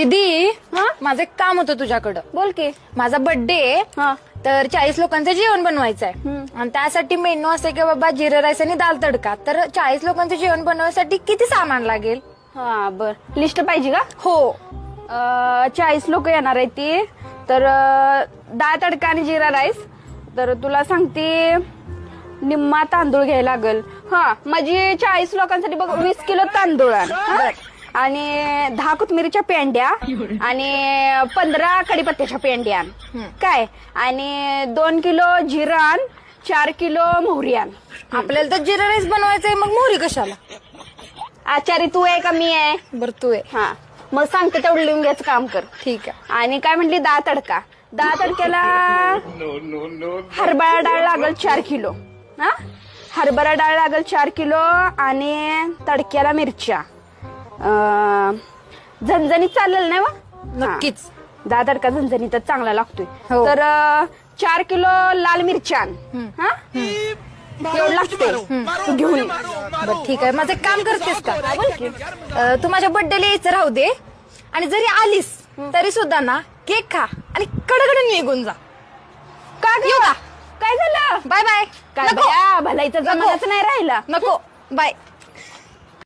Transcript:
दीदी हा? माझं एक काम होतं तुझ्याकडं. बोल की. माझा बर्थडे हा. तर 40 लोकांचं जेवण बनवायचं आहे आणि त्यासाठी मेनू असं की बाबा जिरा राईस आणि दाल तडका. तर 40 लोकांचं जेवण बनवण्यासाठी किती सामान लागेल? हा बर, लिस्ट पाहिजे का? हो. 40 लोक येणार आहे ती. तर डाळ तडका आणि जिरा राईस. तर तुला सांगते निम्मा तांदूळ घ्यायला लागल. हा म्हणजे 40 लोकांसाठी बघ 20 किलो तांदूळ आण. हा? आणि 10 कोथिंबीरीच्या पेंड्या आणि 15 कढीपत्त्याच्या पेंड्या आण. काय आणि 2 किलो जिरा आण, 4 किलो मोहरी आण. आपल्याला तर जिरा राईस बनवायचंय, मग मोहरी कशाला? आचारी तू आहे का मी आहे? बरं तू आहे. हा मग सांगते तेवढं लिहून घ्यायचं काम कर. ठीक आहे. आणि काय म्हटली डाळ तडका. डाळ तडक्याला हरभरा डाळ लागल 4 किलो. हा हरभरा डाळ लागल 4 किलो आणि तडक्याला मिरच्या झणझणीत चालेल नाही वा? नक्कीच. डाळ तडका झणझणीतच चांगला लागतोय. हो. तर 4 किलो लाल मिरच्या आण. हा एवढं लागतंय तू घेऊन ये. बरं ठीक आहे. माझं एक काम करतेस का? तू माझ्या बर्थडेला यायचं राहू दे आणि जरी आलीस तरी सुद्धा ना केक खा आणि कडकडून निघून जा. का येऊ का? काय झालं? Bye bye. काय भलाईचा जमानाच नाही राहिला. नको बाय.